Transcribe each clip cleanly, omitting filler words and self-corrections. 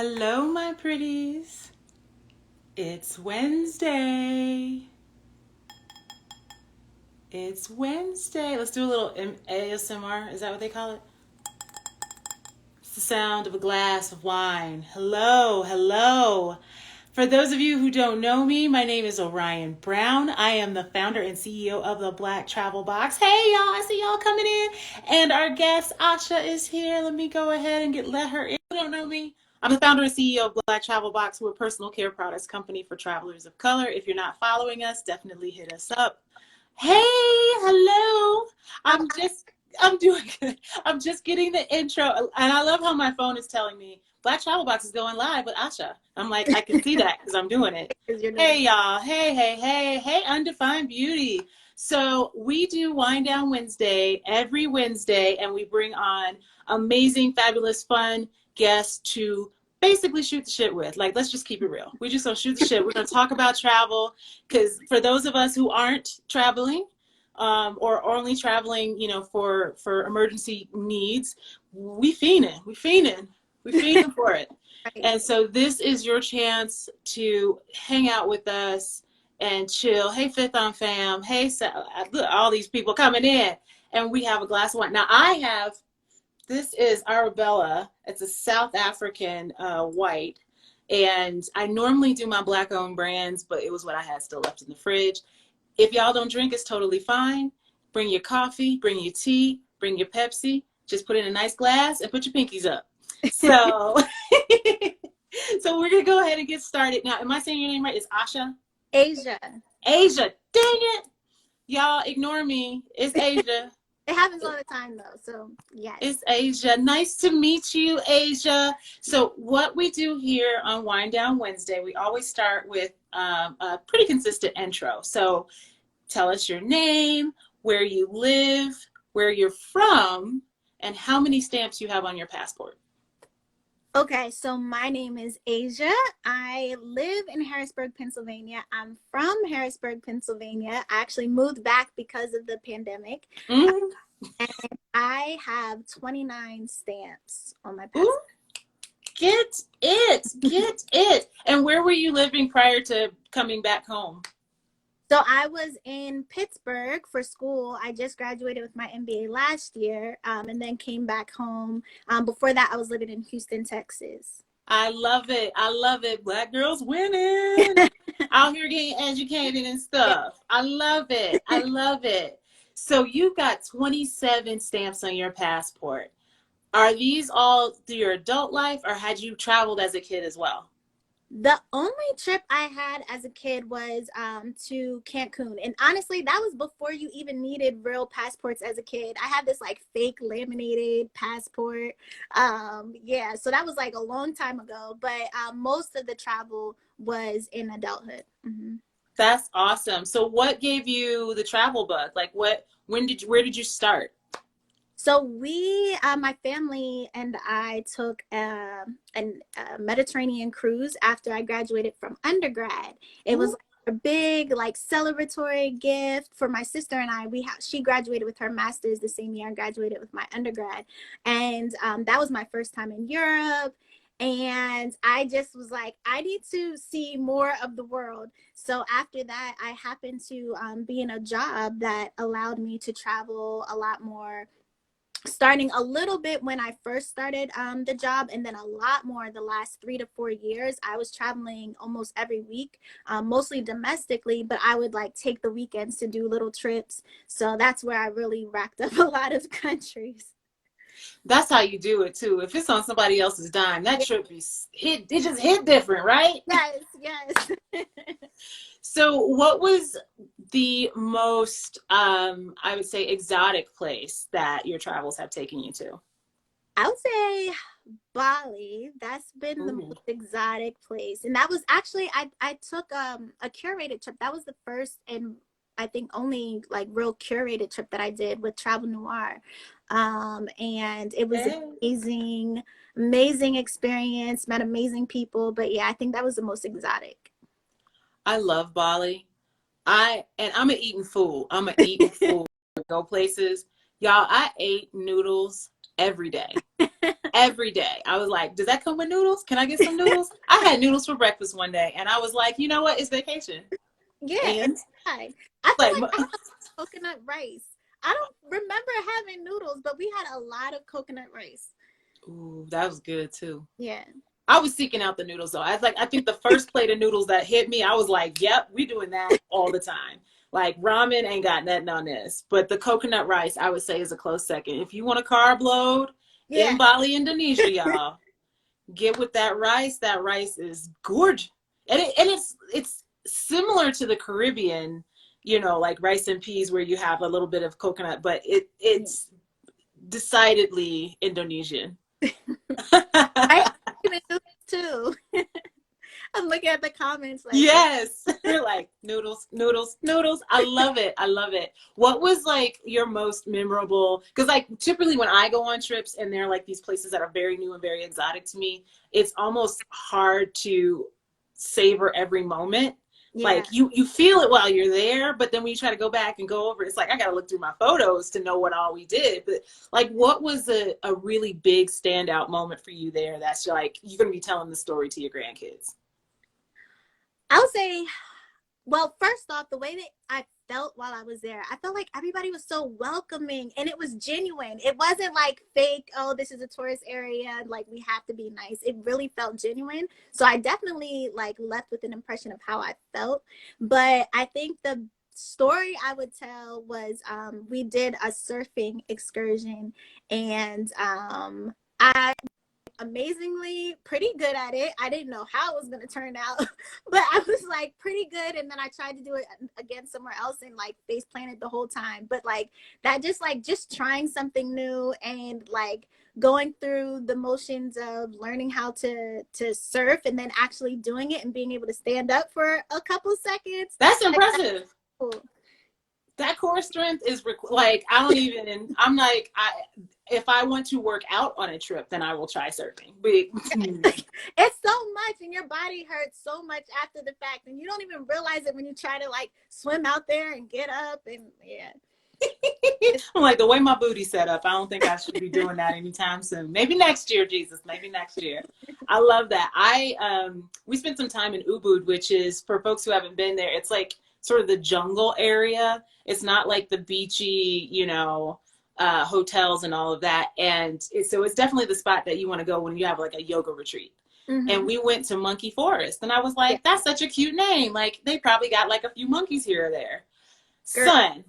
Hello, my pretties. It's Wednesday. It's Wednesday. Let's do a little ASMR. Is that what they call it? It's the sound of a glass of wine. Hello, hello. For those of you who don't know me, my name is Orion Brown. I am the founder and CEO of the Black Travel Box. Hey, y'all, I see y'all coming in. And our guest, Asha, is here. Let me go ahead and let her in. If you don't know me, I'm the founder and CEO of Black Travel Box. We're a personal care products company for travelers of color. If you're not following us, definitely hit us up. Hey, hello. I'm just, I'm doing good. I'm just getting the intro. And I love how my phone is telling me Black Travel Box is going live with Asha. I'm like, I can see that because I'm doing it. Hey, y'all. Hey, hey, hey, hey, Undefined Beauty. So we do Wind Down Wednesday every Wednesday, and we bring on amazing, fabulous, fun guests to basically shoot the shit with. Like, let's just keep it real. We just gonna shoot the shit. We're gonna talk about travel, because for those of us who aren't traveling, or only traveling, for emergency needs, we fiending for it. Right. And so this is your chance to hang out with us and chill. Hey, Fifth on Fam. Hey, look, all these people coming in, and we have a glass of wine. Now this is Arabella. It's a South African white. And I normally do my black owned brands, but it was what I had still left in the fridge. If y'all don't drink, it's totally fine. Bring your coffee, bring your tea, bring your Pepsi. Just put it in a nice glass and put your pinkies up. So, so we're going to go ahead and get started. Now, am I saying your name right? It's Asha? Asia. Asia. Dang it. Y'all ignore me. It's Asia. It happens all the time, though. So, yes. It's Asia. Nice to meet you, Asia. So what we do here on Wind Down Wednesday, we always start with a pretty consistent intro. So tell us your name, where you live, where you're from, and how many stamps you have on your passport. Okay, so my name is Asia. I live in Harrisburg, Pennsylvania. I'm from Harrisburg, Pennsylvania. I actually moved back because of the pandemic. Mm. And I have 29 stamps on my passport. Ooh, get it. And where were you living prior to coming back home? So I was in Pittsburgh for school. I just graduated with my MBA last year, and then came back home. Before that, I was living in Houston, Texas. I love it. I love it. Black girls winning. Out here getting educated and stuff. I love it. I love it. So you got 27 stamps on your passport. Are these all through your adult life, or had you traveled as a kid as well? The only trip I had as a kid was to Cancun. And honestly, that was before you even needed real passports as a kid. I had this like fake laminated passport. Yeah, so that was like a long time ago. But most of the travel was in adulthood. Mm-hmm. That's awesome. So what gave you the travel bug? Like where did you start? So my family and I took a Mediterranean cruise after I graduated from undergrad. It was like a big like celebratory gift for my sister and I. She graduated with her master's the same year I graduated with my undergrad, and that was my first time in Europe. And I just was like, I need to see more of the world. So after that, I happened to be in a job that allowed me to travel a lot more, starting a little bit when I first started the job, and then a lot more the last 3 to 4 years. I was traveling almost every week, mostly domestically, but I would like take the weekends to do little trips. So that's where I really racked up a lot of countries. That's how you do it too. If it's on somebody else's dime, that trip it just hit different, right? Yes, yes. So what was the most, I would say, exotic place that your travels have taken you to? I would say Bali. That's been the Ooh. most exotic place. And that was actually, I took a curated trip. That was the first and I think only like real curated trip that I did with Travel Noir. And it was Hey. amazing experience, met amazing people. But yeah, I think that was the most exotic. I love Bali. I'm an eating fool. I'm an eating fool. Go places. Y'all, I ate noodles every day. every day. I was like, does that come with noodles? Can I get some noodles? I had noodles for breakfast one day, and I was like, you know what? It's vacation. Yeah, And I feel like, like I have coconut rice. I don't remember having noodles, but we had a lot of coconut rice. ooh, that was good too. Yeah. I was seeking out the noodles though. I think the first plate of noodles that hit me, I was like, yep, we doing that all the time. Like ramen ain't got nothing on this. But the coconut rice, I would say, is a close second. If you want a carb load in Yeah. Bali, Indonesia, y'all, get with that rice. That rice is gorgeous. And it's similar to the Caribbean, like rice and peas where you have a little bit of coconut, but it's decidedly Indonesian. I even noodles too. I'm looking at the comments like Yes. You're like noodles, noodles, noodles. I love it. I love it. What was like your most memorable? Because like typically when I go on trips and they're like these places that are very new and very exotic to me, it's almost hard to savor every moment. yeah. Like you feel it while you're there, but then when you try to go back and go over, it's like I gotta look through my photos to know what all we did. But like what was a really big standout moment for you there that's like you're gonna be telling the story to your grandkids? I would say, well, first off, the way that I felt while I was there, I felt like everybody was so welcoming and it was genuine. It wasn't like fake, oh, this is a tourist area, like we have to be nice. It really felt genuine. So I definitely like left with an impression of how I felt. But I think the story I would tell was we did a surfing excursion and I amazingly pretty good at it. I didn't know how it was going to turn out, but I was like pretty good. And then I tried to do it again somewhere else and like face planted the whole time. But like that just trying something new and like going through the motions of learning how to surf and then actually doing it and being able to stand up for a couple seconds. That's Like, that's impressive. cool. That core strength is like I don't even. And I'm like if I want to work out on a trip, then I will try surfing. But It's so much and your body hurts so much after the fact and you don't even realize it when you try to like swim out there and get up and yeah. I'm like the way my booty's set up, I don't think I should be doing that anytime soon. Maybe next year, Jesus. Maybe next year. I love that. We spent some time in Ubud, which is for folks who haven't been there. It's like sort of the jungle area. It's not like the beachy, hotels and all of that. And so it's definitely the spot that you want to go when you have like a yoga retreat. Mm-hmm. And we went to Monkey Forest, and I was like, that's such a cute name. Like they probably got like a few monkeys here or there. Girl. Son.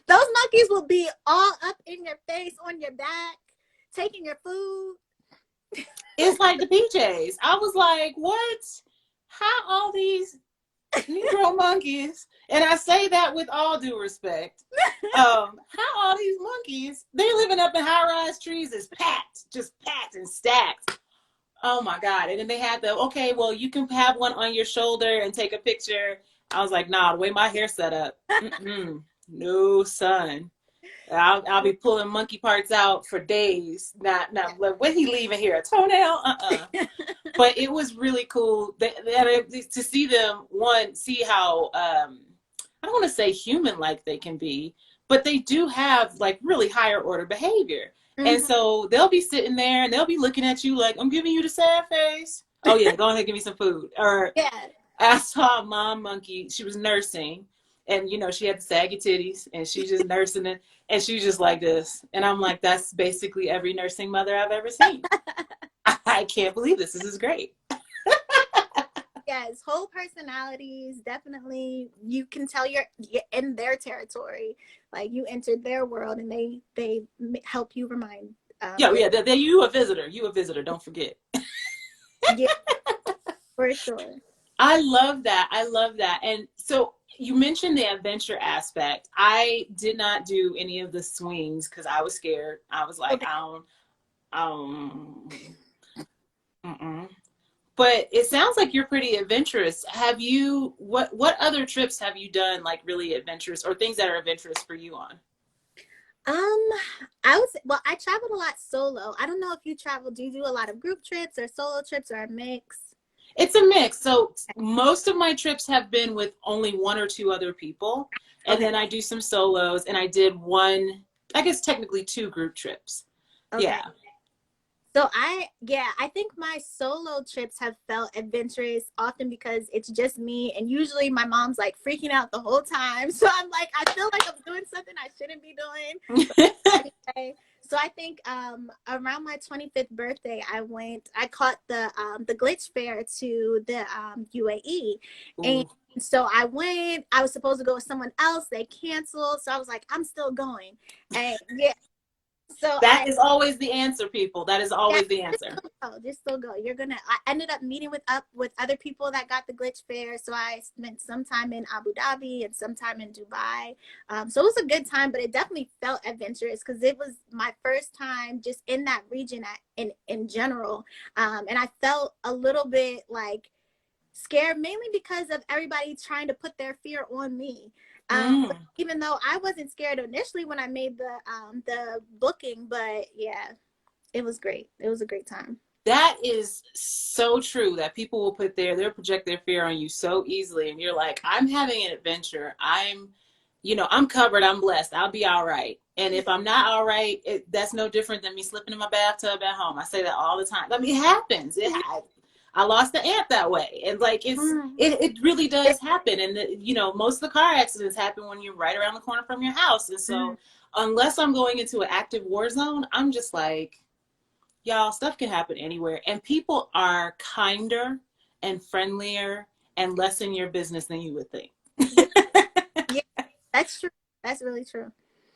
Those monkeys will be all up in your face, on your back, taking your food. It's like the PJs. I was like, what? How all these Negro monkeys, and I say that with all due respect, how all these monkeys, they living up in high-rise trees is packed, just packed and stacked. Oh my God. And then they had okay, well, you can have one on your shoulder and take a picture. I was like, nah, the way my hair's set up, no, son. I'll be pulling monkey parts out for days. Not when he leaving here, a toenail? But it was really cool to see them. One, see how I don't want to say human-like they can be, but they do have like really higher order behavior. Mm-hmm. And so they'll be sitting there and they'll be looking at you like, I'm giving you the sad face. Oh yeah, go ahead, give me some food. Or yeah. I saw a mom monkey. She was nursing. And, she had the saggy titties and she's just nursing it. And she's just like this. And I'm like, that's basically every nursing mother I've ever seen. I can't believe this. This is great. Yes, whole personalities. Definitely. You can tell you're in their territory. Like you entered their world and they help you remind. You a visitor. You a visitor. Don't forget. Yeah, for sure. I love that. And so you mentioned the adventure aspect. I did not do any of the swings because I was scared. I was like, okay. But it sounds like you're pretty adventurous. Have you, what other trips have you done like really adventurous or things that are adventurous for you on? I would say, well, I traveled a lot solo. I don't know if you travel. Do you do a lot of group trips or solo trips or a mix? It's a mix. So most of my trips have been with only one or two other people. And then I do some solos and I did one, I guess technically two group trips. Okay. Yeah. So I think my solo trips have felt adventurous often because it's just me, and usually my mom's like freaking out the whole time. So I'm like, I feel like I'm doing something I shouldn't be doing. But anyway, so I think around my 25th birthday, I caught the glitch fair to the UAE, and Ooh. so I went. I was supposed to go with someone else. They canceled, so I was like, I'm still going, and yeah. So That is always the answer, people. That is yeah, always the just answer. still go. Just still go. You're gonna. I ended up meeting with other people that got the glitch fair. So I spent some time in Abu Dhabi and some time in Dubai. So it was a good time, but it definitely felt adventurous because it was my first time just in that region in general. And I felt a little bit like scared, mainly because of everybody trying to put their fear on me. But Mm. even though I wasn't scared initially when I made the booking, but yeah, it was great. It was a great time. That is so true that people will they'll project their fear on you so easily. And you're like, I'm having an adventure. I'm covered. I'm blessed. I'll be all right. And if I'm not all right, that's no different than me slipping in my bathtub at home. I say that all the time. I mean, it happens. I lost the aunt that way. And like, Mm. it really does happen. And most of the car accidents happen when you're right around the corner from your house. And Mm. so unless I'm going into an active war zone, I'm just like, y'all, stuff can happen anywhere. And people are kinder and friendlier and less in your business than you would think. Yeah, yeah, that's true. That's really true.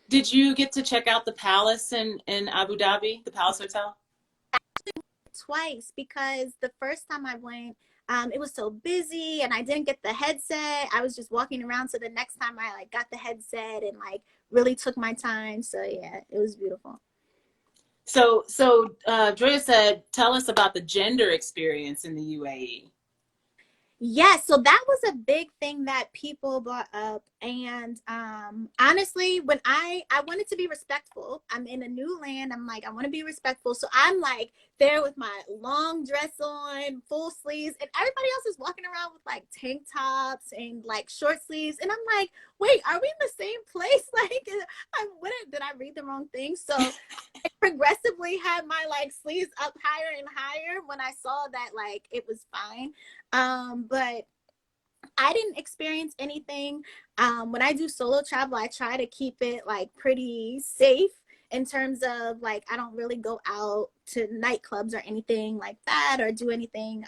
Did you get to check out the palace in Abu Dhabi, the Palace Hotel? Twice because the first time I went, it was so busy and I didn't get the headset. I was just walking around. So the next time I like got the headset and like really took my time. So yeah, it was beautiful. So Drea said, tell us about the gender experience in the UAE. Yeah, so that was a big thing that people brought up. And honestly, when I wanted to be respectful. I'm in a new land. I'm like, I want to be respectful. So I'm like there with my long dress on, full sleeves, and everybody else is walking around with like tank tops and like short sleeves. And I'm like, wait, are we in the same place? Like, did I read the wrong thing? So I progressively had my like sleeves up higher and higher when I saw that like it was fine. But I didn't experience anything. When I do solo travel, I try to keep it like pretty safe in terms of like I don't really go out to nightclubs or anything like that or do anything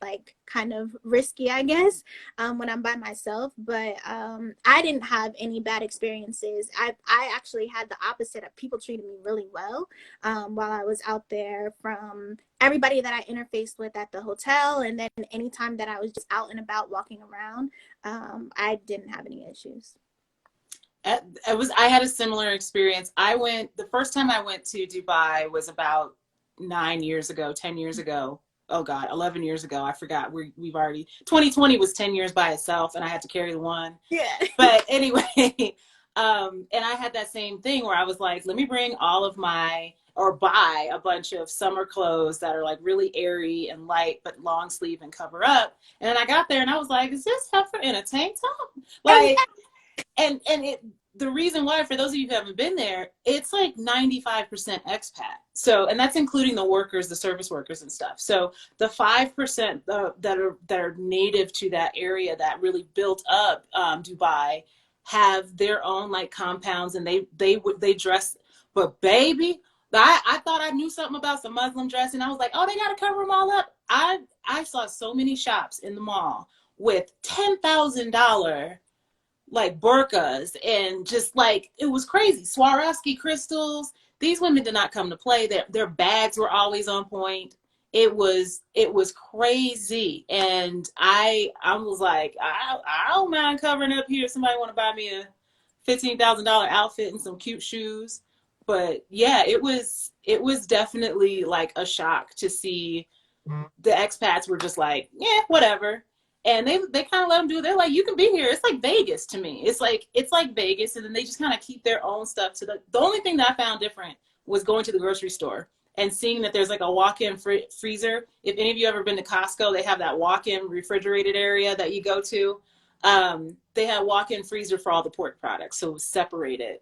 like kind of risky, I guess, when I'm by myself. But I didn't have any bad experiences. I actually had the opposite of people treating me really well while I was out there, from everybody that I interfaced with at the hotel, and then anytime that I was just out and about walking around, I didn't have any issues. I had a similar experience. The first time I went to Dubai was about 9 years ago, 10 years ago. Oh God, 11 years ago. I forgot. We've already, 2020 was 10 years by itself and I had to carry the one. Yeah. But anyway, and I had that same thing where I was like, let me bring all of or buy a bunch of summer clothes that are like really airy and light, but long sleeve and cover up. And then I got there and I was like, is this heifer in a tank top? Like, and the reason why, for those of you who haven't been there, it's like 95% expat. So, and that's including the workers, the service workers and stuff. So the 5% that are native to that area that really built up Dubai have their own like compounds, and they dress. But baby, I thought I knew something about some Muslim dressing. I was like, oh, they got to cover them all up. I saw so many shops in the mall with $10,000 like burkas, and just like it was crazy. Swarovski crystals. These women did not come to play. Their bags were always on point. It was crazy, and I was like, I don't mind covering up here. If somebody want to buy me a $15,000 outfit and some cute shoes. But yeah, it was definitely like a shock to see the expats were just like, yeah, whatever. And they kind of let them do it. They're like, you can be here. It's like Vegas to me. It's like Vegas, and then they just kind of keep their own stuff. To the only thing that I found different was going to the grocery store and seeing that there's like a walk-in freezer. If any of you ever been to Costco, they have that walk-in refrigerated area that you go to. They had walk-in freezer for all the pork products, so it was separated.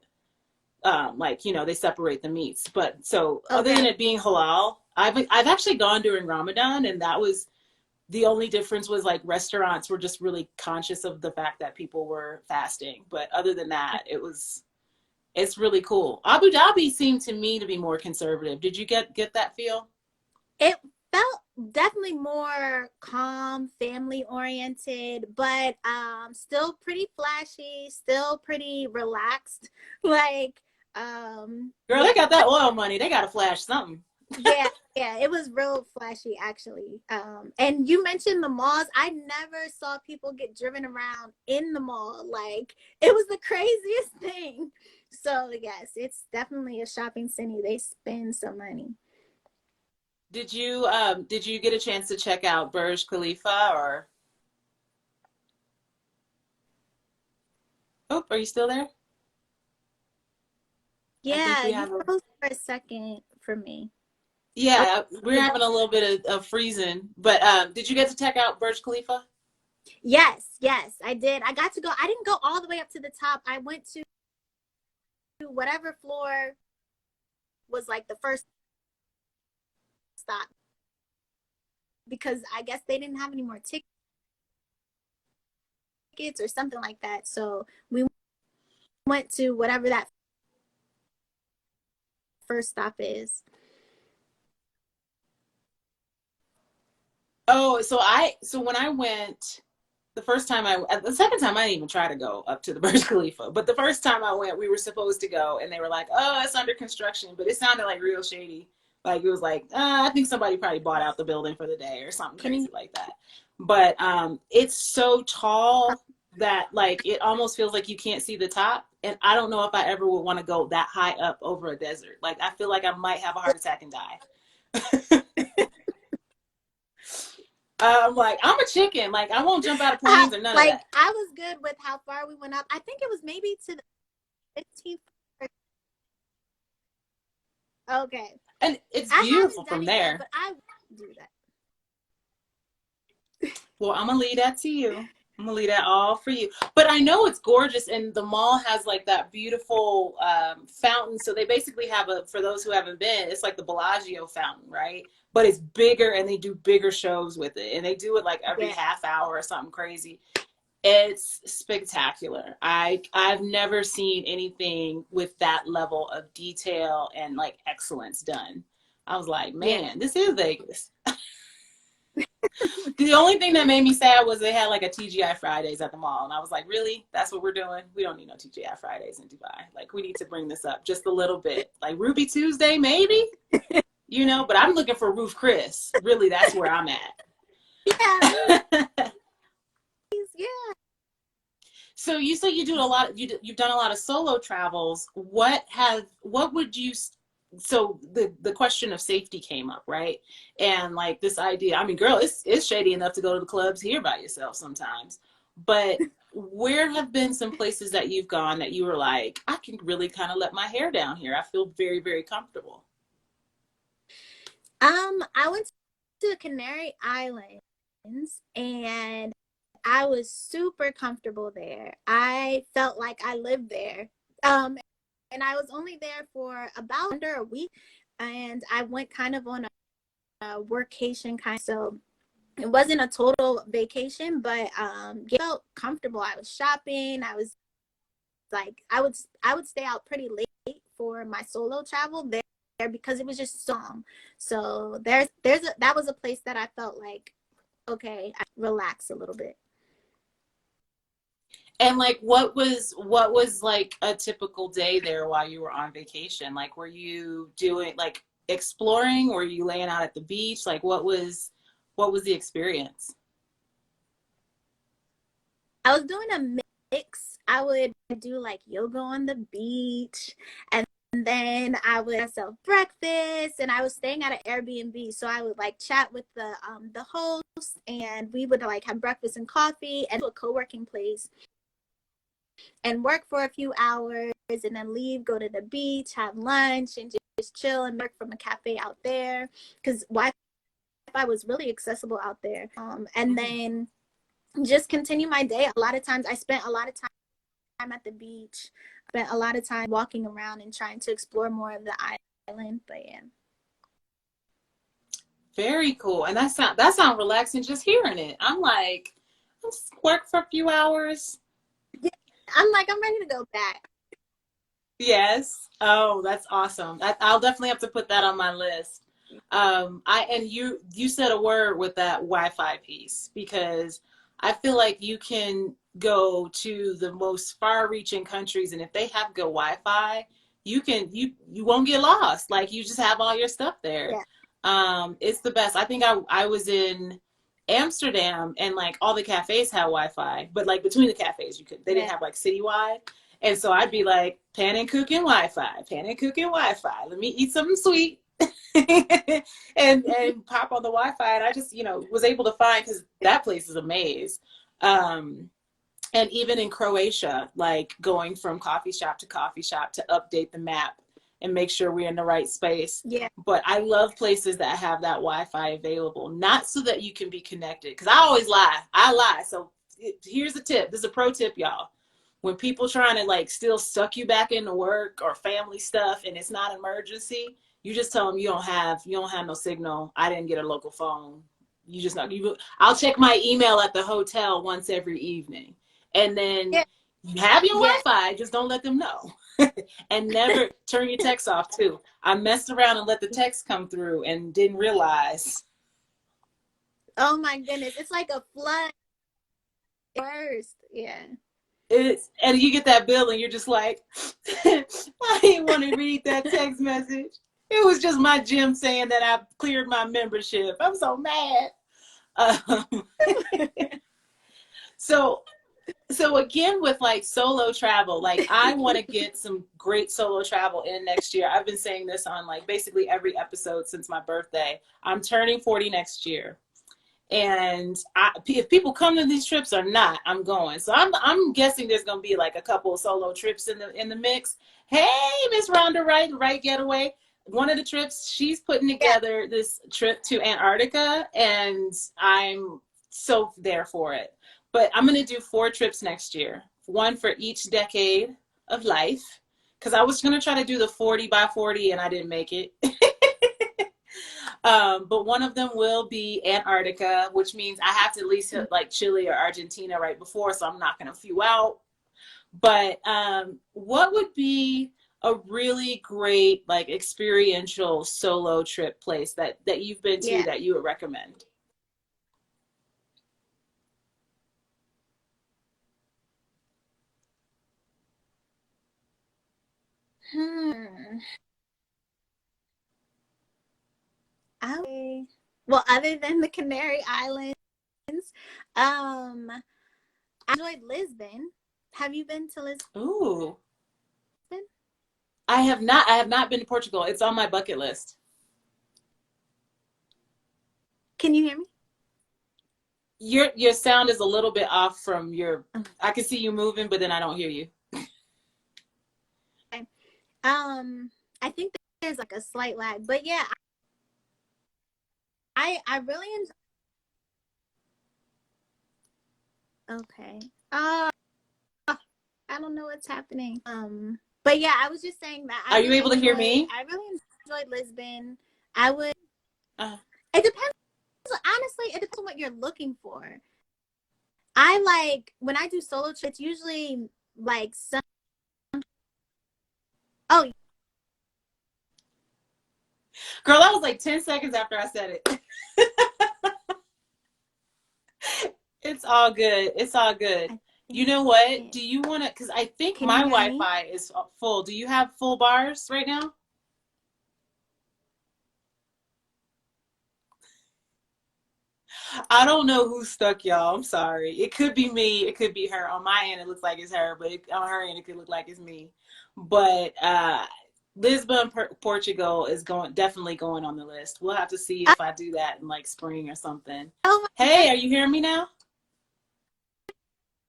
Like, you know, they separate the meats. But so other than Okay. it being halal, I've actually gone during Ramadan, and that was the only difference was like restaurants were just really conscious of the fact that people were fasting. But other than that, it's really cool. Abu Dhabi seemed to me to be more conservative. Did you get that feel? It felt definitely more calm, family oriented, but still pretty flashy, still pretty relaxed. Like Girl, yeah, they got that oil money. They got to flash something. yeah, yeah, it was real flashy actually. And you mentioned the malls. I never saw people get driven around in the mall. Like it was the craziest thing. So yes, it's definitely a shopping city. They spend some money. Did you get a chance to check out Burj Khalifa or oh, are you still there? I think Yeah, we you have a froze for a second for me. Oh, yeah, we're you're having back. a little bit of freezing. But did you get to check out Burj Khalifa? Yes, yes, I did. I got to go. I didn't go all the way up to the top. I went to whatever floor was like the first stop because I guess they didn't have any more tickets or something like that. So we went to whatever that first stop is. Oh, so when I went the second time I didn't even try to go up to the Burj Khalifa, but the first time I went, we were supposed to go, and they were like, "Oh, it's under construction," but it sounded like real shady. Like it was like, I think somebody probably bought out the building for the day or something Can you? crazy like that. But it's so tall that like it almost feels like you can't see the top, and I don't know if I ever would want to go that high up over a desert. Like I feel like I might have a heart attack and die. I'm like, I'm a chicken. Like, I won't jump out of planes or none of Like that. I was good with how far we went up. I think it was maybe to the 15th. Okay, And it's I beautiful haven't from done it yet, there. but I will do that. Well, I'm gonna leave that to you. I'm gonna leave that all for you. But I know it's gorgeous, and the mall has like that beautiful fountain. So they basically have for those who haven't been, it's like the Bellagio fountain, right? But it's bigger, and they do bigger shows with it, and they do it like every Yeah. half hour or something crazy. It's spectacular. I've never seen anything with that level of detail and like excellence done. I was like, Yeah. man, this is Vegas. The only thing that made me sad was they had like a TGI Fridays at the mall, and I was like, really? That's what we're doing? We don't need no TGI Fridays in Dubai. Like, we need to bring this up just a little bit. Like Ruby Tuesday, maybe, you know. But I'm looking for Roof Chris. Really, that's where I'm Yeah, Ruby's, at. yeah. So you say you do a lot. You've done a lot of solo travels. What would you? So the question of safety came up, right? And like this idea. I mean, girl, it's shady enough to go to the clubs here by yourself sometimes. But where have been some places that you've gone that you were like, I can really kind of let my hair down here. I feel very, very comfortable. I went to the Canary Islands and I was super comfortable there. I felt like I lived there. And I was only there for about under a week, and I went kind of on a workation kind of, so it wasn't a total vacation, but yeah, I felt comfortable. I was shopping. I was like I would stay out pretty late for my solo travel there because it was just so long. So that was a place that I felt like okay, I relax a little bit. And like, what was like a typical day there while you were on vacation? Like, were you doing like exploring? Were you laying out at the beach? Like, what was the experience? I was doing a mix. I would do like yoga on the beach, and then I would have myself breakfast, and I was staying at an Airbnb, so I would like chat with the host, and we would like have breakfast and coffee and a co-working place and work for a few hours, and then leave, go to the beach, have lunch, and just chill and work from a cafe out there because Wi-Fi was really accessible out there. And Mhm. then just continue my day. A lot of times I spent a lot of time at the beach, spent a lot of time walking around and trying to explore more of the island. But yeah. Very cool. And that sound relaxing just hearing it. I'm like, let's work for a few hours. Yeah, I'm like, I'm ready to go back. Yes. Oh, that's awesome. I'll definitely have to put that on my list. You said a word with that Wi-Fi piece, because I feel like you can go to the most far-reaching countries, and if they have good Wi-Fi, you won't get lost. Like, you just have all your stuff there. Yeah. It's the best. I think I was in Amsterdam, and like all the cafes had Wi-Fi, but like between the cafes they didn't have like citywide. And so I'd be like, pan and cooking Wi-Fi, pan and cooking Wi-Fi. Let me eat something sweet and pop on the Wi-Fi. And I just, was able to find, because that place is a maze. And even in Croatia, like going from coffee shop to update the map and make sure we're in the right space. Yeah. But I love places that have that Wi-Fi available, not so that you can be connected. Because I always lie. I lie. So here's a tip. This is a pro tip, y'all. When people trying to like still suck you back into work or family stuff and it's not an emergency, you just tell them you don't have no signal. I didn't get a local phone. You just not. I'll check my email at the hotel once every evening, and then you have your Wi-Fi. Just don't let them know, and never turn your text off too. I messed around and let the text come through and didn't realize. Oh my goodness, it's like a flood. Worst, yeah. And you get that bill and you're just like, I didn't want to read that text message. It was just my gym saying that I cleared my membership. I'm so mad. So again, with like solo travel, like I want to get some great solo travel in next year. I've been saying this on like basically every episode since my birthday. I'm turning 40 next year. And if people come to these trips or not, I'm going. So I'm guessing there's gonna be like a couple of solo trips in the mix. Hey, Miss Rhonda Right Getaway. One of the trips, she's putting together this trip to Antarctica, and I'm so there for it. But I'm gonna do 4 trips next year, one for each decade of life, because I was gonna try to do the 40 by 40, and I didn't make it. But one of them will be Antarctica, which means I have to at least hit like Chile or Argentina right before, so I'm not going to few out. But what would be a really great like experiential solo trip place that you've been to that you would recommend? Well, other than the Canary Islands, I enjoyed Lisbon. Have you been to Lisbon? Ooh, I have not. I have not been to Portugal. It's on my bucket list. Can you hear me? Your sound is a little bit off from your. I can see you moving, but then I don't hear you. Okay. I think there's like a slight lag, but yeah, I really enjoy. Okay. I don't know what's happening. But yeah, I was just saying that Are you able to hear me? I really enjoyed Lisbon. I would. It depends. Honestly, it depends on what you're looking for. I like when I do solo trips. Usually, like some. Oh, girl, that was like 10 seconds after I said it. It's all good. It's all good. You know what? Do you want to, because I think my Wi-Fi is full. Do you have full bars right now? I don't know who's stuck, y'all. I'm sorry. It could be me. It could be her. On my end, it looks like it's her, but on her end, it could look like it's me. But Lisbon, Portugal is definitely going on the list. We'll have to see if I do that in like spring or something. Oh hey, are you hearing me now?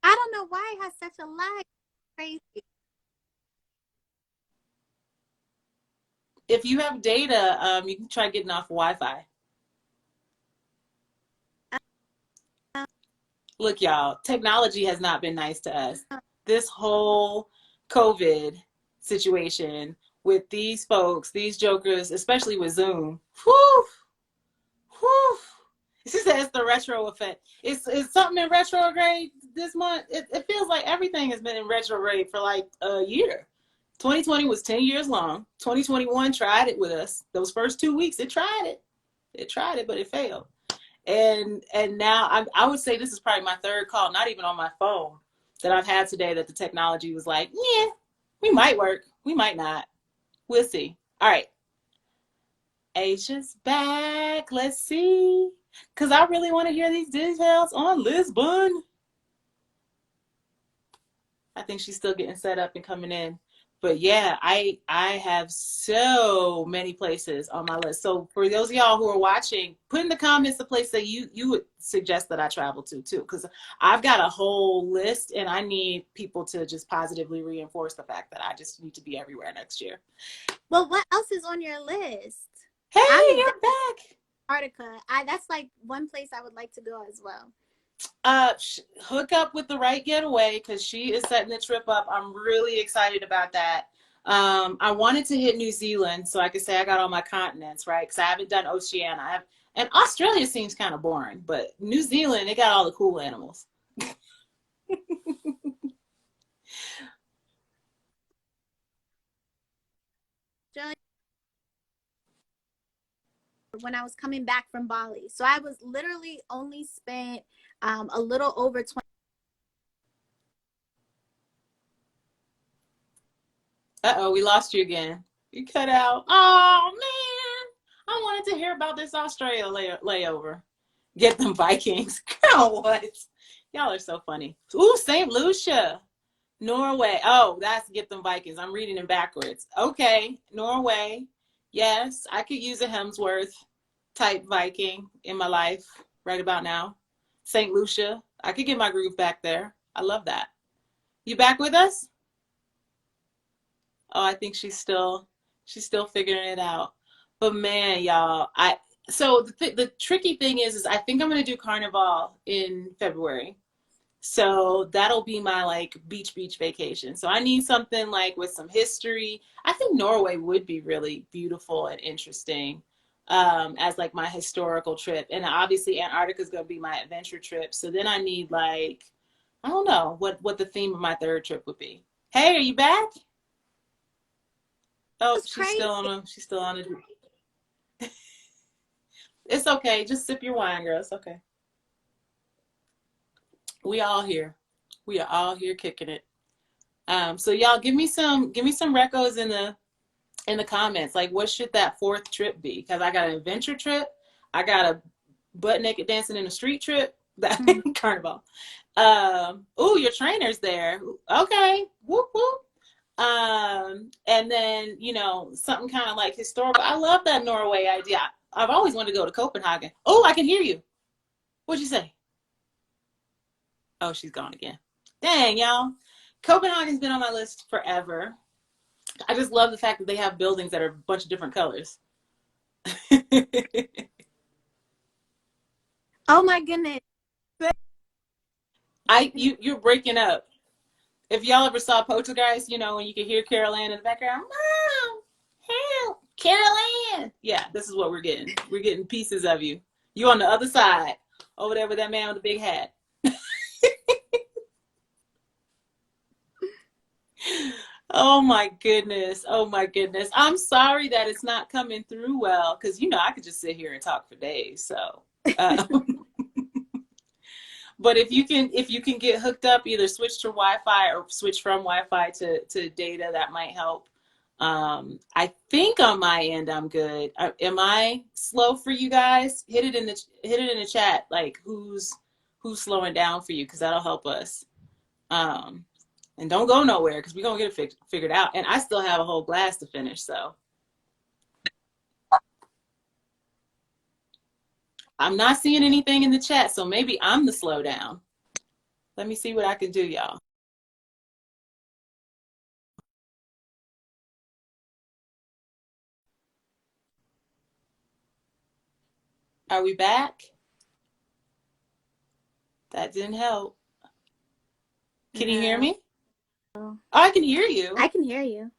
I don't know why it has such a lag. Crazy. If you have data, you can try getting off Wi-Fi. Look, y'all, technology has not been nice to us. This whole COVID situation with these folks, these jokers, especially with Zoom. Whew, whew. She says it's the retro effect. It's something in retrograde this month. It feels like everything has been in retrograde for like a year. 2020 was 10 years long. 2021 tried it with us. Those first 2 weeks, it tried it. It tried it, but it failed. And now I would say this is probably my third call, not even on my phone, that I've had today that the technology was like, yeah, we might work. We might not. We'll see. All right. Asha's back. Let's see. Because I really want to hear these details on Lisbon. I think she's still getting set up and coming in. But yeah, I have so many places on my list. So for those of y'all who are watching, put in the comments the place that you would suggest that I travel to too. Because I've got a whole list and I need people to just positively reinforce the fact that I just need to be everywhere next year. Well, what else is on your list? Hey, you're back. Antarctica. That's like one place I would like to go as well. Hook up with the right getaway because she is setting the trip up. I'm really excited about that. I wanted to hit New Zealand so I could say I got all my continents, right? Because I haven't done Oceania. And Australia seems kind of boring, but New Zealand, it got all the cool animals. When I was coming back from Bali. So I was literally only spent a little over 20. Uh-oh, we lost you again. You cut out. Oh, man. I wanted to hear about this Australia layover. Get them Vikings. Girl, what? Y'all are so funny. Ooh, St. Lucia. Norway. Oh, that's Get Them Vikings. I'm reading them backwards. Okay, Norway. Yes, I could use a Hemsworth type Viking in my life right about now. St. Lucia. I could get my groove back there. I love that. You back with us? Oh, I think she's still figuring it out. But man, y'all, so the tricky thing is I think I'm gonna do Carnival in February. So that'll be my like beach vacation. So I need something like with some history. I think Norway would be really beautiful and interesting as like my historical trip. And obviously Antarctica is going to be my adventure trip. So then I need like, I don't know what the theme of my third trip would be. Hey, are you back? Oh, she's still on a, it's okay. Just sip your wine, girl. It's okay. We all here. We are all here kicking it. So y'all give me some recos in the comments. Like what should that fourth trip be? Because I got an adventure trip, I got a butt naked dancing in the street trip, that carnival. Oh, your trainer's there. Okay. Whoop whoop. And then, something kind of like historical. I love that Norway idea. I've always wanted to go to Copenhagen. Oh, I can hear you. What'd you say? Oh, she's gone again. Dang, y'all. Copenhagen's been on my list forever. I just love the fact that they have buildings that are a bunch of different colors. Oh my goodness. You're breaking up. If y'all ever saw Poltergeist, when you can hear Carol Ann in the background, Mom, help, Carol Ann. Yeah, this is what we're getting. We're getting pieces of you. You on the other side, over there with that man with the big hat. Oh my goodness. Oh my goodness. I'm sorry that it's not coming through well because I could just sit here and talk for days. So but if you can get hooked up, either switch to Wi-Fi or switch from Wi-Fi to data, that might help. I think on my end I'm good. Am I slow for you guys? Hit it in the chat, like who's slowing down for you, because that'll help us. And don't go nowhere because we're going to get it figured out. And I still have a whole glass to finish, so. I'm not seeing anything in the chat, so maybe I'm the slowdown. Let me see what I can do, y'all. Are we back? That didn't help. Can you hear me? I can hear you. I can hear you.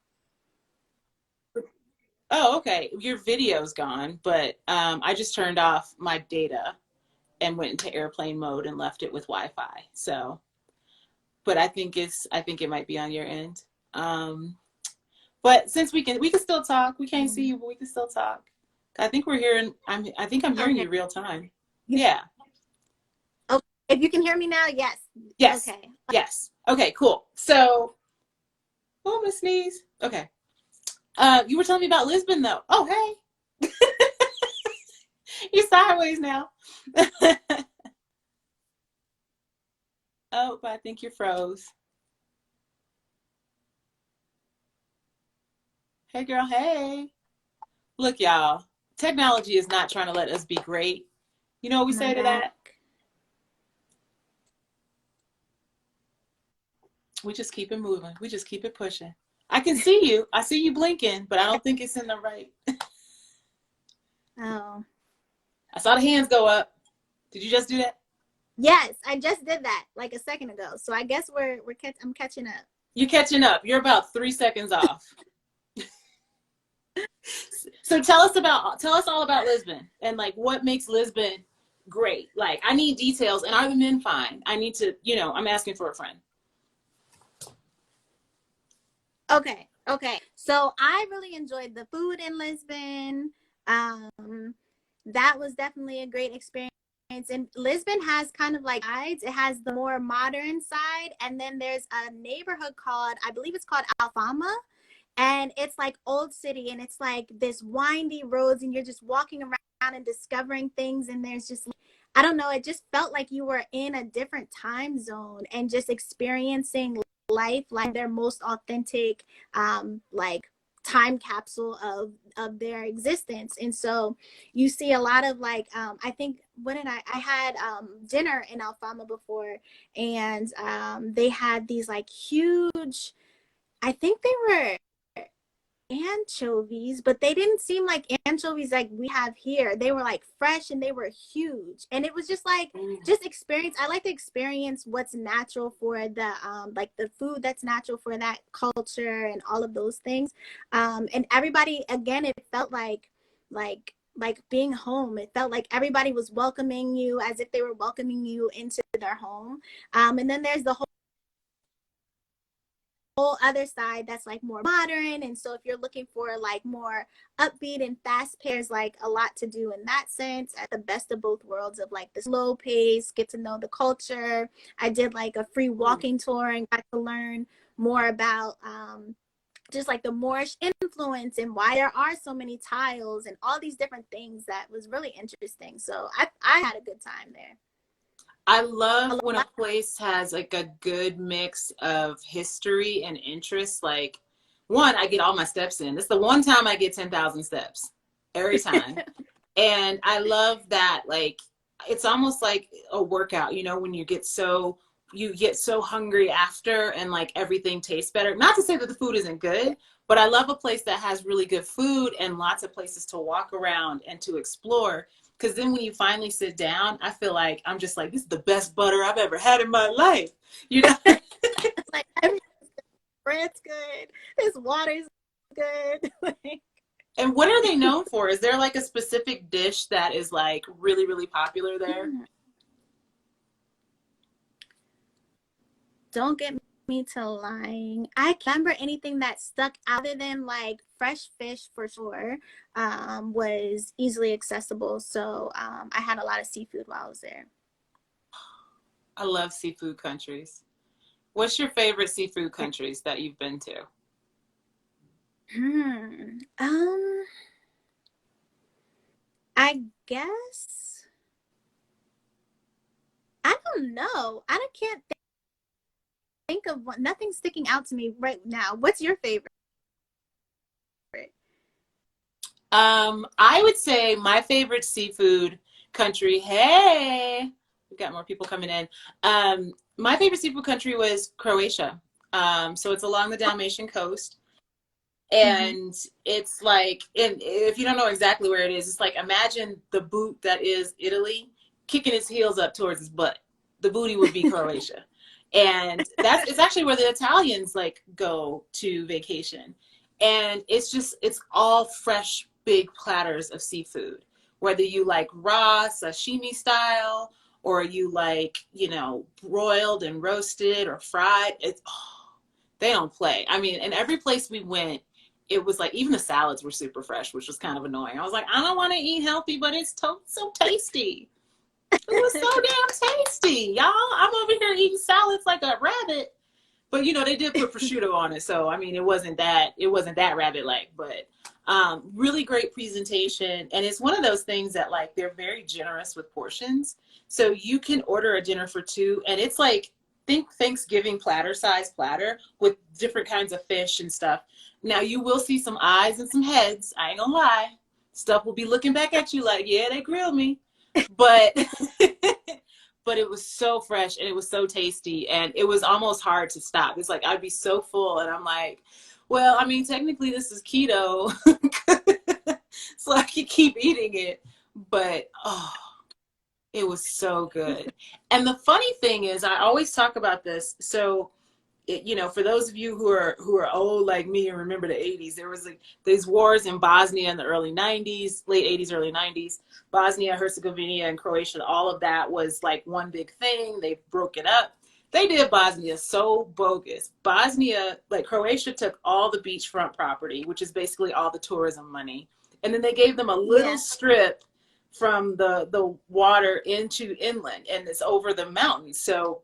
Oh, okay. Your video's gone, but I just turned off my data and went into airplane mode and left it with Wi-Fi. So, but I think it might be on your end. Um, but since we can still talk. We can't see you, but we can still talk. I think we're hearing. I think I'm hearing Okay. you real time. Yeah. Okay. If you can hear me now, yes. Yes. Okay. Yes. Okay. Cool. So, oh, I'm gonna sneeze. Okay. You were telling me about Lisbon, though. Oh, hey. You're sideways now. Oh, but I think you're froze. Hey, girl. Hey. Look, y'all. Technology is not trying to let us be great. You know what we And I'm say to back. that? We just keep it moving. We just keep it pushing. I can see you. I see you blinking, but I don't think it's in the right. Oh. I saw the hands go up. Did you just do that? Yes, I just did that like a second ago. So I guess I'm catching up. You're catching up. You're about 3 seconds off. So tell us all about Lisbon and like what makes Lisbon great. Like I need details, and are the men fine? I need to, I'm asking for a friend. Okay. Okay. So I really enjoyed the food in Lisbon. That was definitely a great experience. And Lisbon has kind of like sides. It has the more modern side, and then there's a neighborhood called, I believe it's called Alfama, and it's like old city, and it's like this windy roads, and you're just walking around and discovering things, and there's just, I don't know, it just felt like you were in a different time zone and just experiencing life like their most authentic like time capsule of their existence. And so you see a lot of like I think, what did I had dinner in Alfama before, and they had these like huge, I think they were anchovies, but they didn't seem like anchovies like we have here. They were like fresh and they were huge. And it was just like, just experience. I like to experience what's natural for the like the food that's natural for that culture and all of those things. And everybody, again, it felt like being home. It felt like everybody was welcoming you as if they were welcoming you into their home. And then there's the whole other side that's like more modern, and so if you're looking for like more upbeat and fast paced, like a lot to do in that sense, at the best of both worlds of like the slow pace, get to know the culture. I did like a free walking tour and got to learn more about just like the Moorish influence and why there are so many tiles and all these different things. That was really interesting. So I had a good time there. I love when a place has like a good mix of history and interest. Like, one, I get all my steps in. It's the one time I get 10,000 steps every time. And I love that. Like, it's almost like a workout, when you get so hungry after and like everything tastes better. Not to say that the food isn't good, but I love a place that has really good food and lots of places to walk around and to explore. Because then when you finally sit down, I feel like I'm just like, this is the best butter I've ever had in my life. Like bread's good, this water's good. And what are they known for? Is there like a specific dish that is like really, really popular there? Don't get me to lying. I can't remember anything that stuck out other than like fresh fish for sure. Was easily accessible. So I had a lot of seafood while I was there. I love seafood countries. What's your favorite seafood countries that you've been to? I guess I don't know. I can't think of one. Nothing sticking out to me right now. What's your favorite? I would say my favorite seafood country. Hey, we've got more people coming in. My favorite seafood country was Croatia. So it's along the Dalmatian coast. And it's like, if you don't know exactly where it is, it's like, imagine the boot that is Italy kicking its heels up towards its butt. The booty would be Croatia. And it's actually where the Italians like go to vacation. And it's all fresh, big platters of seafood. Whether you like raw, sashimi style, or you like, broiled and roasted or fried, they don't play. I mean, and every place we went, it was like, even the salads were super fresh, which was kind of annoying. I was like, I don't want to eat healthy, but it's so tasty. It was so damn tasty, y'all. I'm over here eating salads like a rabbit. But they did put prosciutto on it, so I mean, it wasn't that rabbit-like, but really great presentation. And it's one of those things that like they're very generous with portions. So you can order a dinner for two, and it's like, think Thanksgiving size platter with different kinds of fish and stuff. Now you will see some eyes and some heads. I ain't gonna lie. Stuff will be looking back at you like, yeah, they grilled me. But but it was so fresh and it was so tasty, and it was almost hard to stop. It's like I'd be so full and I'm like, well, I mean, technically this is keto. So I could keep eating it, but it was so good. And the funny thing is, I always talk about this. So for those of you who are old like me and remember the 80s, there was like these wars in Bosnia in the early 90s, late 80s, early 90s. Bosnia, Herzegovina, and Croatia, all of that was like one big thing. They broke it up. They did Bosnia so bogus. Bosnia, like Croatia, took all the beachfront property, which is basically all the tourism money, and then they gave them a little strip from the water into inland, and it's over the mountains. So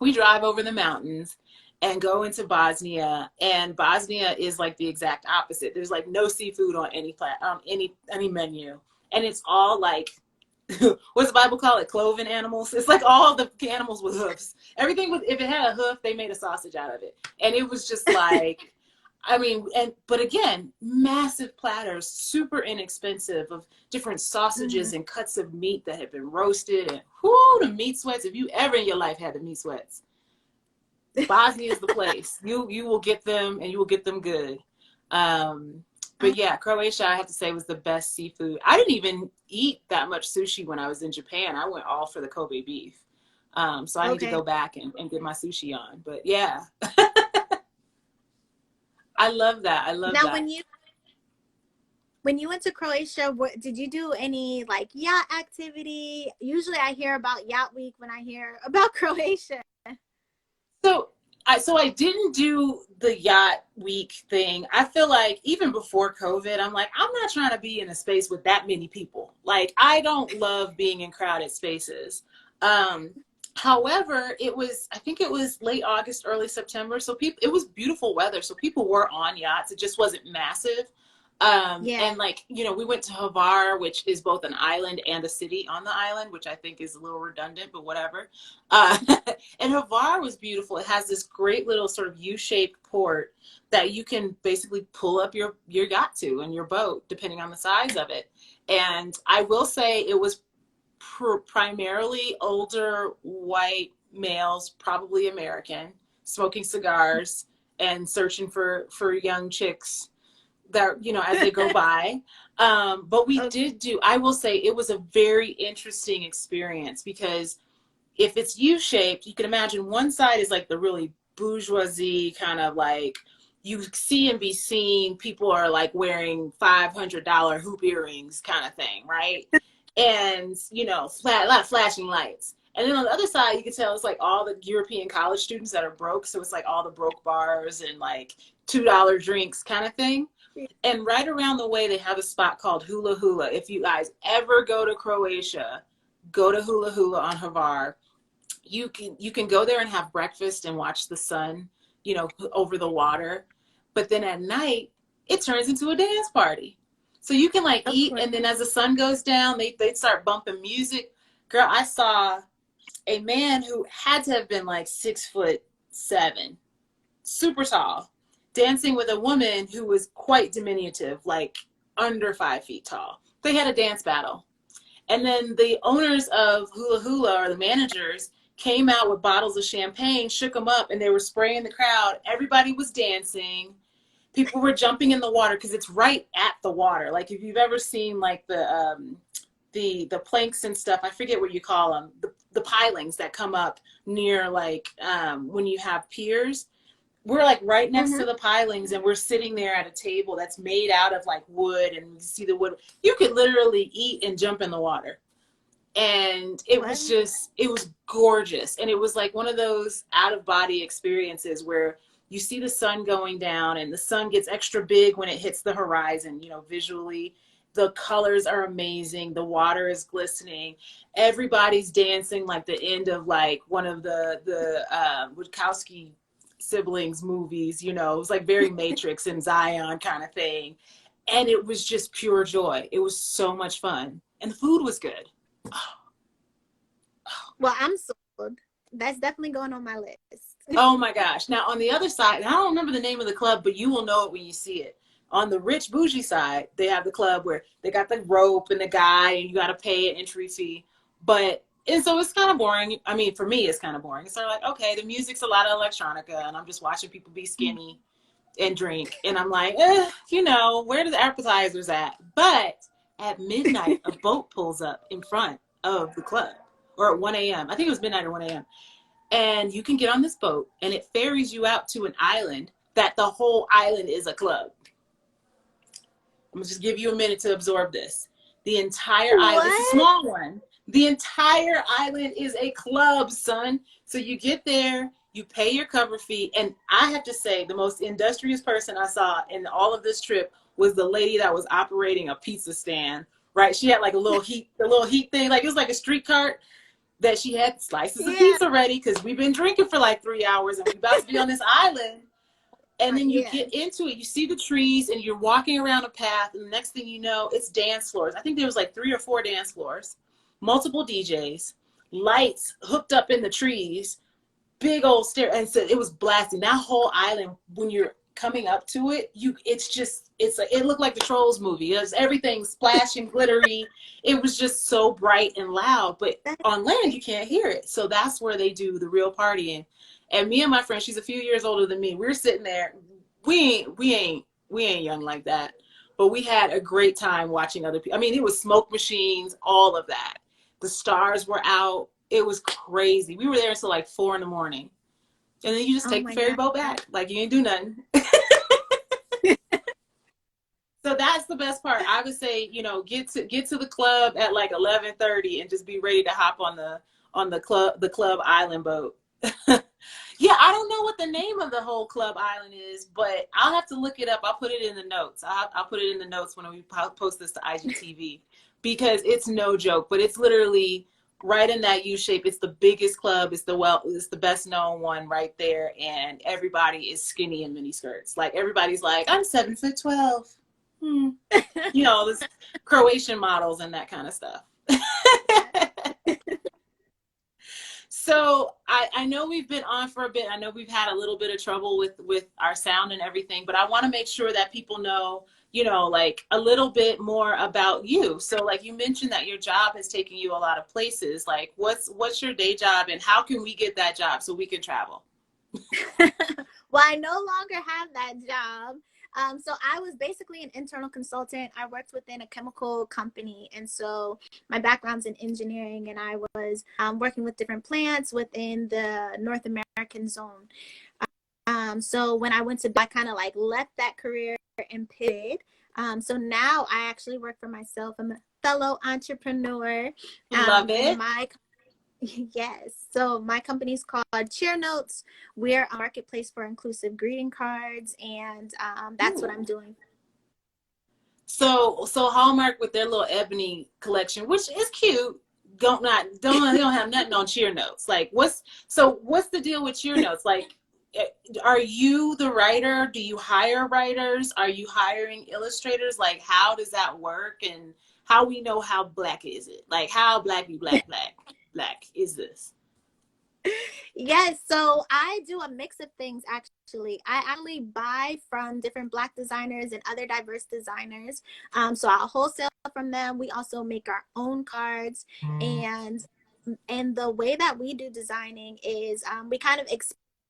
we drive over the mountains and go into Bosnia, and Bosnia is like the exact opposite. There's like no seafood on any menu, and it's all like, what's the Bible call it? Cloven animals. It's like all the animals with hoofs. Everything if it had a hoof, they made a sausage out of it, and it was just like, I mean, but again, massive platters, super inexpensive, of different sausages and cuts of meat that had been roasted, and the meat sweats. If you ever in your life had the meat sweats, Bosnia is the place. You will get them, and you will get them good. But yeah, Croatia, I have to say, was the best seafood. I didn't even eat that much sushi when I was in Japan. I went all for the Kobe beef. So I need to go back and get my sushi on. But yeah, I love that. I love that. Now, when you went to Croatia, did you do any like yacht activity? Usually I hear about Yacht Week when I hear about Croatia. So I didn't do the Yacht Week thing. I feel like even before COVID, I'm like, I'm not trying to be in a space with that many people. Like, I don't love being in crowded spaces. However, I think it was late August, early September. So it was beautiful weather. So people were on yachts. It just wasn't massive. And like, we went to Hvar, which is both an island and a city on the island, which I think is a little redundant, but whatever. And Hvar was beautiful. It has this great little sort of U-shaped port that you can basically pull up your yacht to, and your boat, depending on the size of it. And I will say it was primarily older white males, probably American, smoking cigars and searching for young chicks that, as they go by. But we I will say it was a very interesting experience, because if it's U-shaped, you can imagine one side is like the really bourgeoisie kind of like, you see and be seen, people are like wearing $500 hoop earrings kind of thing, right? And, a lot of flashing lights. And then on the other side, you can tell it's like all the European college students that are broke. So it's like all the broke bars and like $2 drinks kind of thing. And right around the way, they have a spot called Hula Hula. If you guys ever go to Croatia, go to Hula Hula on Hvar. You can go there and have breakfast and watch the sun, over the water. But then at night, it turns into a dance party. So you can like eat, and then as the sun goes down, they start bumping music. Girl, I saw a man who had to have been like 6'7", super tall, dancing with a woman who was quite diminutive, like under 5 feet tall. They had a dance battle. And then the owners of Hula Hula, or the managers, came out with bottles of champagne, shook them up, and they were spraying the crowd. Everybody was dancing. People were jumping in the water, because it's right at the water. Like if you've ever seen like the the planks and stuff. I forget what you call them. The pilings that come up near like when you have piers. We're like right next to the pilings, and we're sitting there at a table that's made out of like wood, and you see the wood. You could literally eat and jump in the water. And it was just, it was gorgeous. And it was like one of those out of body experiences where you see the sun going down, and the sun gets extra big when it hits the horizon, you know, visually. The colors are amazing. The water is glistening. Everybody's dancing like the end of like one of the Wachowski siblings movies, you know. It was like very Matrix and Zion kind of thing. And it was just pure joy. It was so much fun. And the food was good. Well, I'm sold. That's definitely going on my list. Oh my gosh. Now on the other side, and I don't remember the name of the club, but you will know it when you see it. On the rich bougie side, they have the club where they got the rope and the guy, and you got to pay an entry fee. And so it's kind of boring. I mean, for me, it's kind of boring. It's sort of like, okay, the music's a lot of electronica, and I'm just watching people be skinny and drink. And I'm like, you know, where do the appetizers at? But at midnight, a boat pulls up in front of the club, or at 1 a.m. I think it was midnight or 1 a.m. And you can get on this boat, and it ferries you out to an island that the whole island is a club. I'm gonna just give you a minute to absorb this. The entire island, it's a small one. The entire island is a club, son. So you get there, you pay your cover fee, and I have to say, the most industrious person I saw in all of this trip was the lady that was operating a pizza stand. Right? She had like the little heat thing, like it was like a street cart that she had slices of pizza ready because we've been drinking for like 3 hours and we're about to be on this island. And then you get into it, you see the trees, and you're walking around a path, and the next thing you know, it's dance floors. I think there was like 3 or 4 dance floors, multiple DJs, lights hooked up in the trees, big old stair, and so it was blasting. That whole island, when you're coming up to it, it looked like the Trolls movie. It was everything splashing, glittery. It was just so bright and loud, but on land you can't hear it. So that's where they do the real partying. And me and my friend, she's a few years older than me, we're sitting there. We ain't young like that, but we had a great time watching other people. I mean, it was smoke machines, all of that. The stars were out. It was crazy. We were there until like 4 a.m. And then you just take the ferry boat back. Like you ain't do nothing. So that's the best part. I would say, you know, get to the club at like 11:30 and just be ready to hop on the club island boat. Yeah, I don't know what the name of the whole club island is, but I'll have to look it up. I'll put it in the notes. I'll put it in the notes when we post this to IGTV, because it's no joke. But it's literally right in that U shape. It's the biggest club. It's the best known one right there, and everybody is skinny in mini skirts. Like everybody's like, I'm 7'12". You know, this Croatian models and that kind of stuff. So I know we've been on for a bit. I know we've had a little bit of trouble with our sound and everything, but I want to make sure that people know, you know, like a little bit more about you. So like you mentioned that your job has taken you a lot of places. Like what's your day job, and how can we get that job so we can travel? Well, I no longer have that job. So I was basically an internal consultant. I worked within a chemical company. And so my background's in engineering, and I was working with different plants within the North American zone. So when I went to, I kind of like left that career and pivoted. So now I actually work for myself. I'm a fellow entrepreneur. Love it. Yes. So my company's called Cheer Notes. We're a marketplace for inclusive greeting cards, and that's what I'm doing. So Hallmark with their little ebony collection, which is cute. They don't have nothing on Cheer Notes. Like what's the deal with Cheer Notes? Like, are you the writer? Do you hire writers? Are you hiring illustrators? Like, how does that work? And how we know how black is it? Like, how black is this? Yes, so I do a mix of things actually. I actually buy from different Black designers and other diverse designers. So I'll wholesale from them. We also make our own cards, and the way that we do designing is we kind of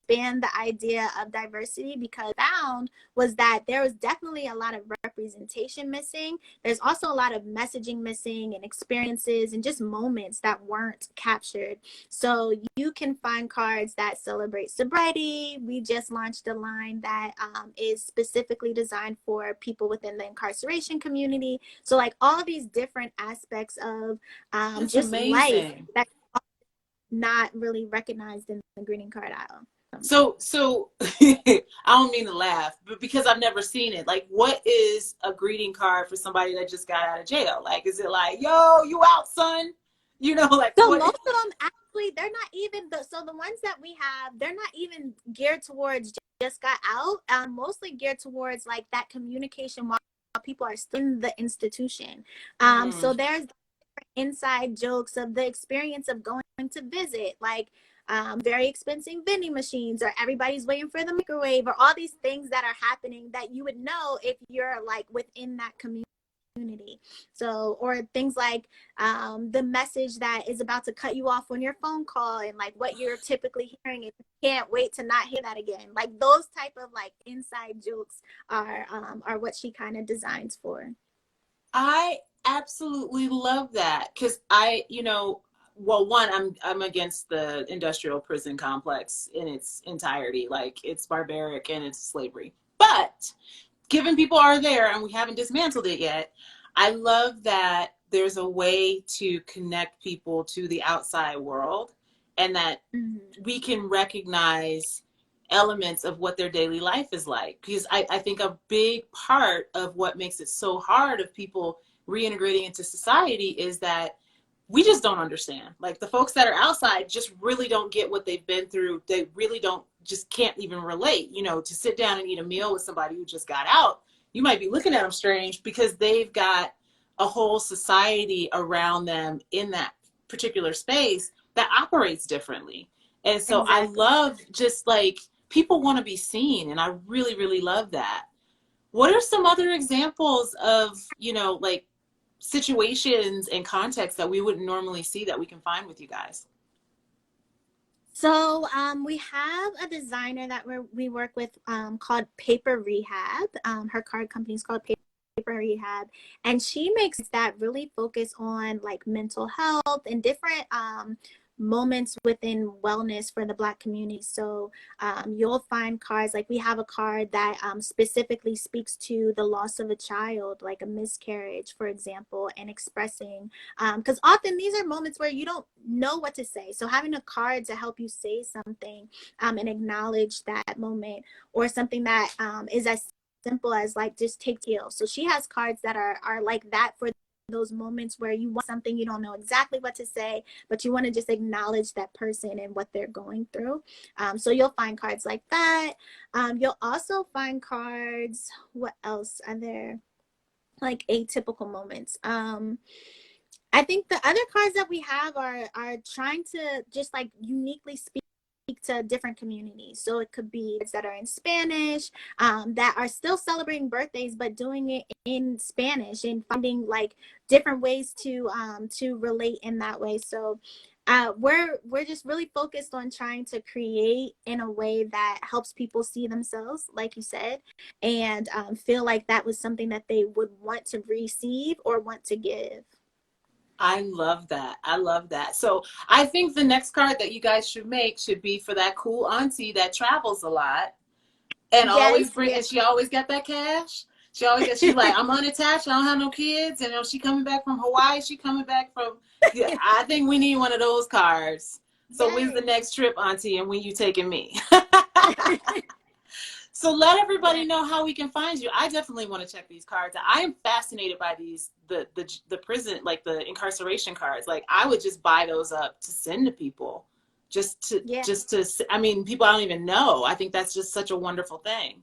expand the idea of diversity, because I found was that there was definitely a lot of representation missing. There's also a lot of messaging missing and experiences and just moments that weren't captured. So you can find cards that celebrate sobriety. We just launched a line that is specifically designed for people within the incarceration community. So like all these different aspects of That's just life amazing. that not really recognized in the greeting card aisle. So I don't mean to laugh, but because I've never seen it, like, what is a greeting card for somebody that just got out of jail? Like, is it like, yo, you out, son? You know, like So what? most of them actually, they're not even so the ones that we have, they're not even geared towards just got out. Mostly geared towards like that communication while people are still in the institution. So Mm. there's inside jokes of the experience of going to visit, like very expensive vending machines, or everybody's waiting for the microwave, or all these things that are happening that you would know if you're like within that community. So, or things like the message that is about to cut you off on your phone call, and like what you're typically hearing, and you can't wait to not hear that again. Like those type of like inside jokes are what she kind of designs for. I absolutely love that because well, one, I'm against the industrial prison complex in its entirety. Like, it's barbaric and it's slavery. But given people are there and we haven't dismantled it yet, I love that there's a way to connect people to the outside world, and that we can recognize elements of what their daily life is like. Because I think a big part of what makes it so hard of people reintegrating into society is that we just don't understand. Like, the folks that are outside just really don't get what they've been through. They really don't, just can't even relate. To sit down and eat a meal with somebody who just got out, you might be looking at them strange because they've got a whole society around them in that particular space that operates differently. And so I Exactly. love, just like, people want to be seen, and I really, really love that. What are some other examples of, like, situations and contexts that we wouldn't normally see that we can find with you guys? So we have a designer that we work with called Paper Rehab. Her card company is called Paper Rehab, and she makes that really focus on like mental health and different moments within wellness for the Black community. So you'll find cards like, we have a card that specifically speaks to the loss of a child, like a miscarriage, for example, and expressing, because often these are moments where you don't know what to say. So having a card to help you say something and acknowledge that moment, or something that is as simple as like, just take heal. So she has cards that are like that for those moments where you want something, you don't know exactly what to say, but you want to just acknowledge that person and what they're going through. So you'll find cards like that. You'll also find cards, what else are there? Like atypical moments. I think the other cards that we have are trying to just like uniquely speak to different communities. So it could be that are in Spanish, that are still celebrating birthdays, but doing it in Spanish, and finding like different ways to relate in that way. So we're just really focused on trying to create in a way that helps people see themselves, like you said, and feel like that was something that they would want to receive or want to give. I love that. I love that. So I think the next card that you guys should make should be for that cool auntie that travels a lot and Yes, always bring, yes. and she always got that cash. She like, I'm unattached, I don't have no kids, and she coming back from Hawaii, she coming back from, yeah, I think we need one of those cards. So when's the Yes. next trip, auntie, and when you taking me? So let everybody Yes. know how we can find you. I definitely want to check these cards. I am fascinated by these, the prison, like the incarceration cards. Like, I would just buy those up to send to people, Yeah. just to. I mean, people I don't even know. I think that's just such a wonderful thing.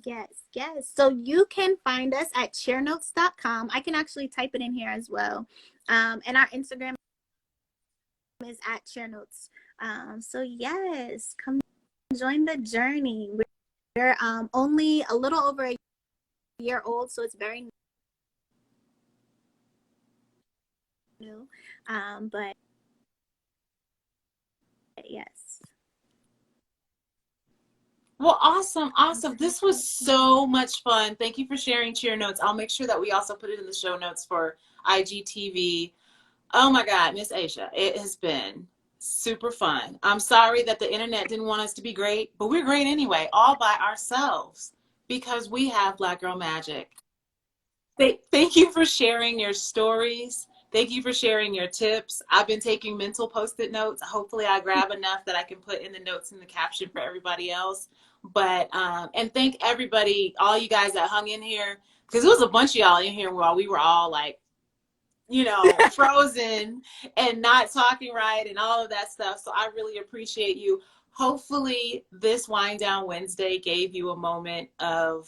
Yes, yes. So you can find us at sharenotes.com. I can actually type it in here as well. And our Instagram is at sharenotes. So yes, come join the journey. We're only a little over a year old, so it's very new. But yes. Well, awesome, awesome. This was so much fun. Thank you for sharing cheer notes. I'll make sure that we also put it in the show notes for IGTV. Oh my God, Miss Asia, it has been super fun. I'm sorry that the internet didn't want us to be great, but we're great anyway, all by ourselves because we have Black Girl Magic. Thank you for sharing your stories. Thank you for sharing your tips. I've been taking mental post-it notes. Hopefully, I grab enough that I can put in the notes in the caption for everybody else. But and thank everybody, all you guys that hung in here, because there was a bunch of y'all in here while we were all like, frozen and not talking right and all of that stuff. So I really appreciate you. Hopefully, this Wind Down Wednesday gave you a moment of.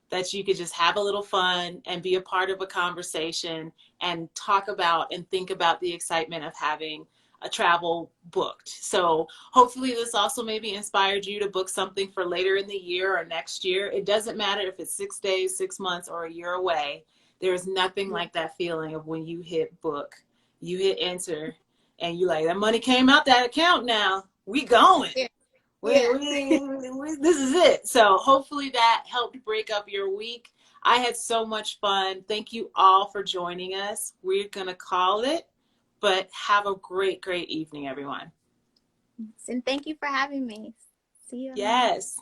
That you could just have a little fun and be a part of a conversation and talk about and think about the excitement of having a travel booked. So hopefully this also maybe inspired you to book something for later in the year or next year. It doesn't matter if it's 6 days, 6 months, or a year away. There is nothing like that feeling of when you hit book, you hit enter, and you like, that money came out that account now. We going. Yeah. Yeah. This is it. So hopefully that helped break up your week. I had so much fun. Thank you all for joining us. We're going to call it, but have a great, great evening, everyone. And thank you for having me. See you on the next. Yes.